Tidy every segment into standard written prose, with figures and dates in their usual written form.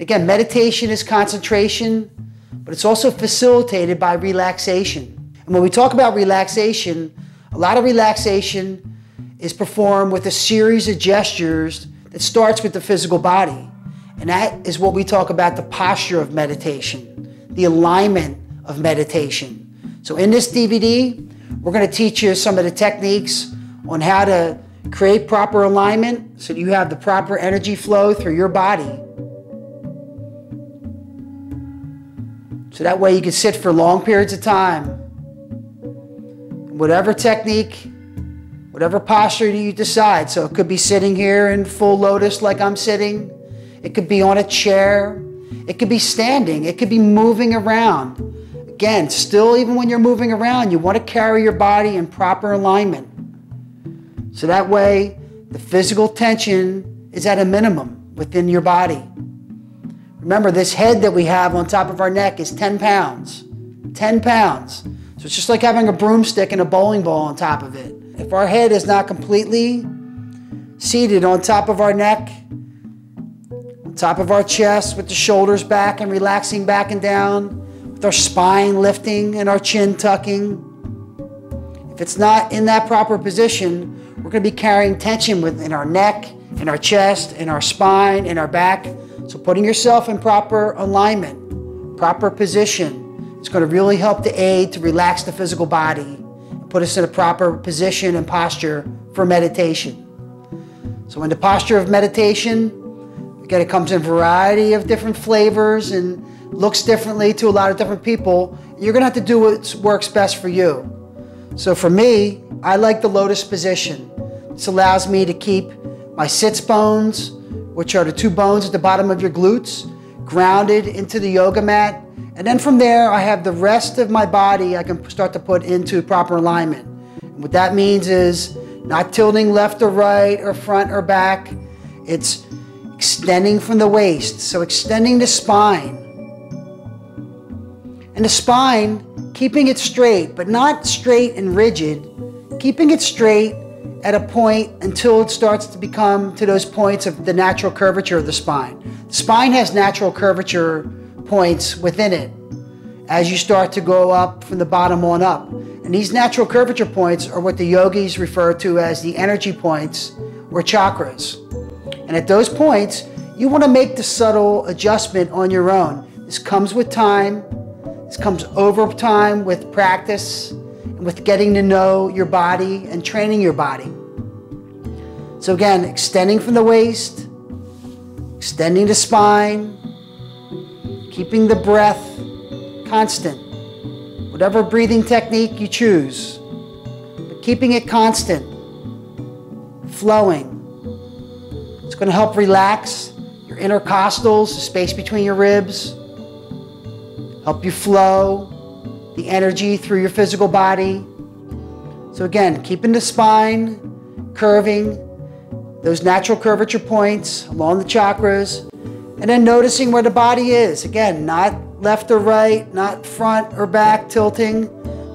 again, meditation is concentration, but it's also facilitated by relaxation. And when we talk about relaxation, a lot of relaxation is performed with a series of gestures that starts with the physical body. And that is what we talk about the posture of meditation, the alignment of meditation. So in this DVD, we're going to teach you some of the techniques on how to create proper alignment so you have the proper energy flow through your body. So that way you can sit for long periods of time. Whatever technique, whatever posture you decide. So it could be sitting here in full lotus like I'm sitting. It could be on a chair. It could be standing. It could be moving around. Again, still even when you're moving around, you want to carry your body in proper alignment. So that way the physical tension is at a minimum within your body. Remember, this head that we have on top of our neck is 10 pounds. 10 pounds. So it's just like having a broomstick and a bowling ball on top of it. If our head is not completely seated on top of our neck, on top of our chest, with the shoulders back and relaxing back and down, with our spine lifting and our chin tucking, if it's not in that proper position, we're going to be carrying tension within our neck, in our chest, in our spine, in our back. So putting yourself in proper alignment, proper position, it's going to really help to aid to relax the physical body and put us in a proper position and posture for meditation. So in the posture of meditation, again, it comes in a variety of different flavors and looks differently to a lot of different people. You're going to have to do what works best for you. So for me, I like the lotus position. This allows me to keep my sits bones, which are the two bones at the bottom of your glutes, grounded into the yoga mat. And then from there, I have the rest of my body I can start to put into proper alignment. And what that means is not tilting left or right or front or back. It's extending from the waist, so extending the spine. And the spine, keeping it straight, but not straight and rigid, keeping it straight at a point until it starts to become to those points of the natural curvature of the spine. The spine has natural curvature points within it as you start to go up from the bottom on up. And these natural curvature points are what the yogis refer to as the energy points or chakras. And at those points, you want to make the subtle adjustment on your own. This comes with time. This comes over time with practice and with getting to know your body and training your body. So again, extending from the waist, extending the spine, keeping the breath constant. Whatever breathing technique you choose, but keeping it constant, flowing. It's going to help relax your intercostals, the space between your ribs, help you flow the energy through your physical body. So again, keeping the spine curving, those natural curvature points along the chakras, and then noticing where the body is. Again, not left or right, not front or back tilting,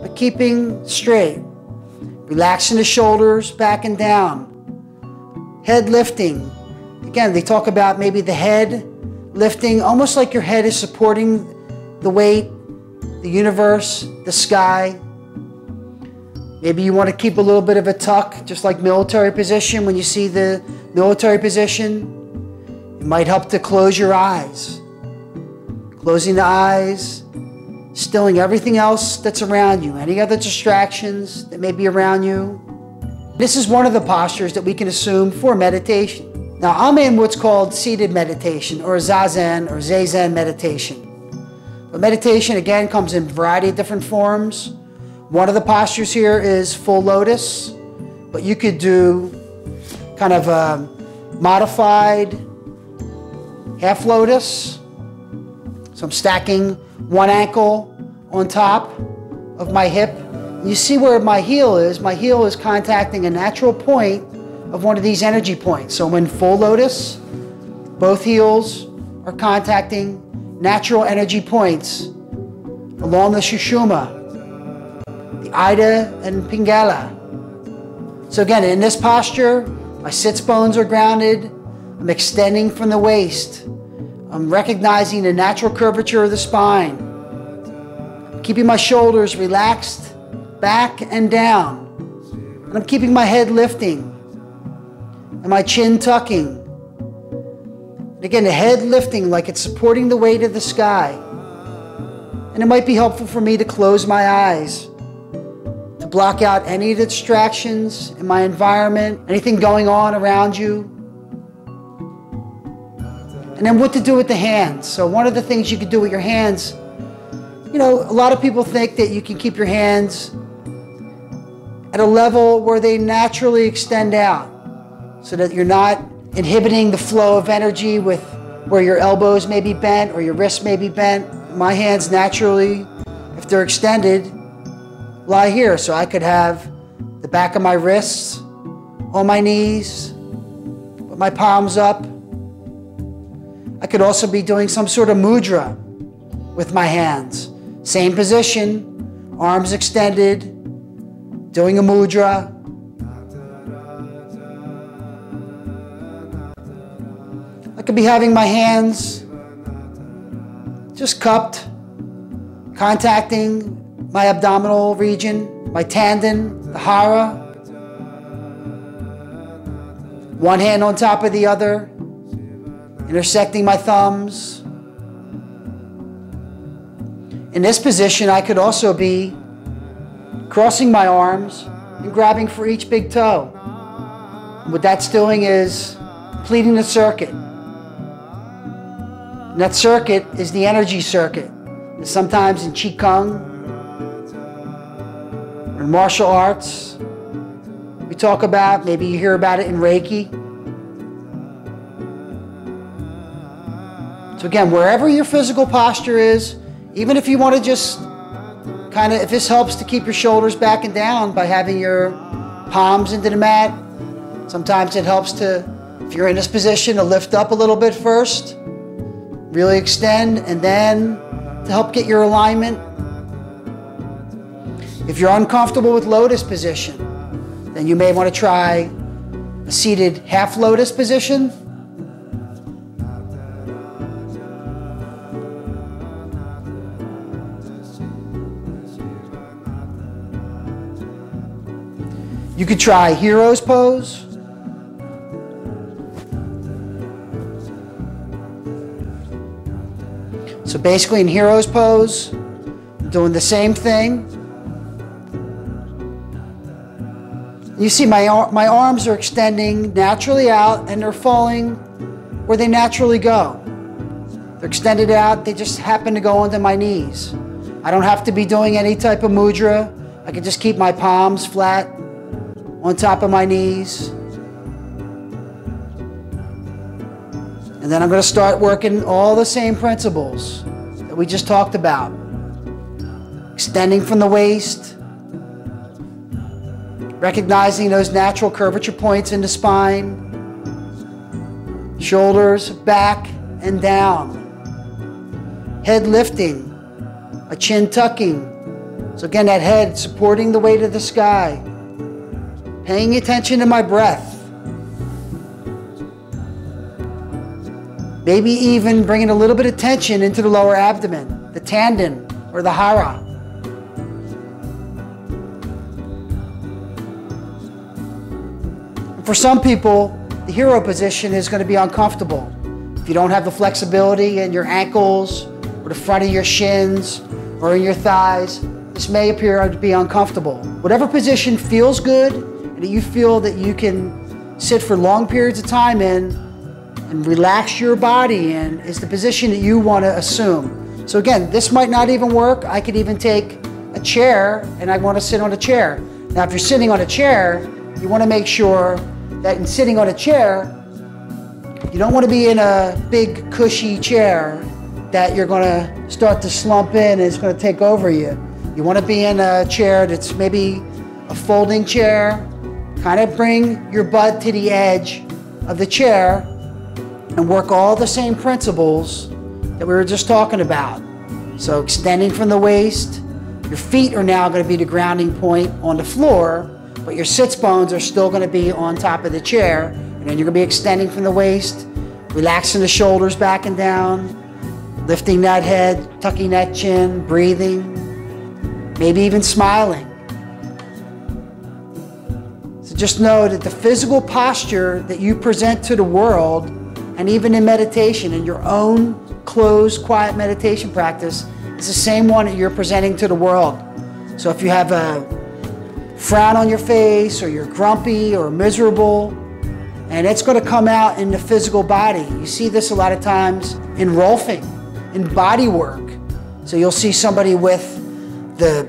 but keeping straight. Relaxing the shoulders back and down. Head lifting. Again, they talk about maybe the head lifting, almost like your head is supporting the weight, the universe, the sky. Maybe you want to keep a little bit of a tuck, just like military position. When you see the military position, it might help to close your eyes. Closing the eyes, stilling everything else that's around you, any other distractions that may be around you. This is one of the postures that we can assume for meditation. Now, I'm in what's called seated meditation or zazen or zazen meditation. But meditation, again, comes in a variety of different forms. One of the postures here is full lotus, but you could do kind of a modified half lotus. So I'm stacking one ankle on top of my hip. You see where my heel is? My heel is contacting a natural point of one of these energy points. So in full lotus, both heels are contacting natural energy points along the Sushumna, the Ida and Pingala. So again, in this posture, my sits bones are grounded. I'm extending from the waist. I'm recognizing the natural curvature of the spine. Keeping my shoulders relaxed back and down. And I'm keeping my head lifting and my chin tucking. And again, the head lifting like it's supporting the weight of the sky. And it might be helpful for me to close my eyes, to block out any of the distractions in my environment, anything going on around you. And then what to do with the hands. So one of the things you can do with your hands, you know, a lot of people think that you can keep your hands at a level where they naturally extend out so that you're not inhibiting the flow of energy with where your elbows may be bent or your wrists may be bent. My hands naturally, if they're extended, lie here. So I could have the back of my wrists on my knees, put my palms up. I could also be doing some sort of mudra with my hands. Same position, arms extended, doing a mudra. I could be having my hands just cupped, contacting my abdominal region, my tendon, the hara. One hand on top of the other, intersecting my thumbs. In this position, I could also be crossing my arms and grabbing for each big toe. And what that's doing is completing the circuit. And that circuit is the energy circuit. And sometimes in Qigong or in martial arts, we talk about, maybe you hear about it in Reiki. So again, wherever your physical posture is, even if you want to just kind of, if this helps to keep your shoulders back and down by having your palms into the mat, sometimes it helps to, if you're in this position, to lift up a little bit first, really extend, and then to help get your alignment. If you're uncomfortable with lotus position, then you may want to try a seated half lotus position. You could try hero's pose. So basically in hero's pose, doing the same thing. You see my arms are extending naturally out and they're falling where they naturally go. They're extended out, they just happen to go onto my knees. I don't have to be doing any type of mudra. I can just keep my palms flat on top of my knees. And then I'm going to start working all the same principles that we just talked about. Extending from the waist, recognizing those natural curvature points in the spine, shoulders back and down, head lifting, a chin tucking. So again, that head supporting the weight of the sky. Paying attention to my breath. Maybe even bringing a little bit of tension into the lower abdomen, the tendon or the hara. And for some people, the hero position is going to be uncomfortable. If you don't have the flexibility in your ankles or the front of your shins or in your thighs, this may appear to be uncomfortable. Whatever position feels good, that you feel that you can sit for long periods of time in and relax your body in, is the position that you want to assume. So again, this might not even work. I could even take a chair and I want to sit on a chair. Now, if you're sitting on a chair, you want to make sure that in sitting on a chair, you don't want to be in a big cushy chair that you're going to start to slump in and it's going to take over you. You want to be in a chair that's maybe a folding chair. Kind of bring your butt to the edge of the chair and work all the same principles that we were just talking about. So extending from the waist, your feet are now going to be the grounding point on the floor, but your sits bones are still going to be on top of the chair. And then you're going to be extending from the waist, Relaxing the shoulders back and down, lifting that head, tucking that chin, breathing, maybe even smiling. So just know that the physical posture that you present to the world, and even in meditation, in your own closed, quiet meditation practice, is the same one that you're presenting to the world. So if you have a frown on your face, or you're grumpy or miserable, and it's going to come out in the physical body. You see this a lot of times in rolfing, in body work. So you'll see somebody with the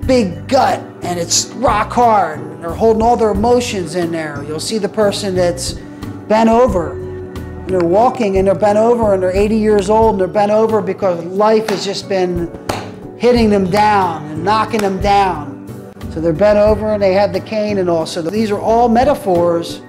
big gut and it's rock hard, and they're holding all their emotions in there. You'll see the person that's bent over, and they're walking and they're bent over, and they're 80 years old and they're bent over because life has just been hitting them down and knocking them down. So they're bent over and they have the cane and all. So these are all metaphors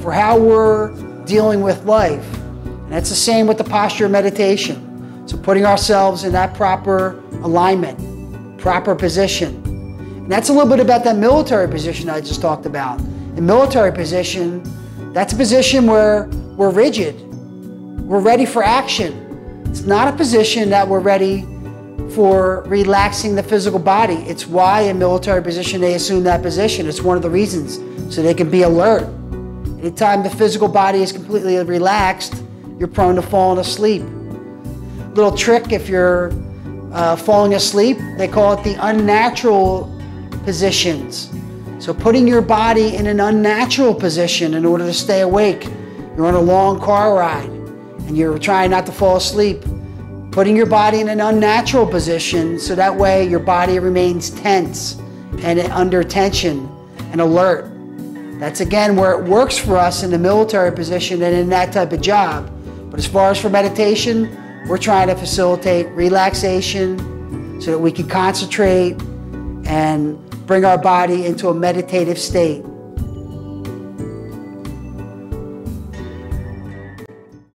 for how we're dealing with life. And that's the same with the posture of meditation. So putting ourselves in that proper alignment, proper position. And that's a little bit about that military position I just talked about. In military position, that's a position where we're rigid. We're ready for action. It's not a position that we're ready for relaxing the physical body. It's why in military position they assume that position. It's one of the reasons, so they can be alert. Anytime the physical body is completely relaxed, you're prone to falling asleep. Little trick, if you're falling asleep, they call it the unnatural positions. So putting your body in an unnatural position in order to stay awake. You're on a long car ride and you're trying not to fall asleep. Putting your body in an unnatural position so that way your body remains tense and under tension and alert. That's again where it works for us in the military position and in that type of job. But as far as for meditation, we're trying to facilitate relaxation so that we can concentrate and bring our body into a meditative state.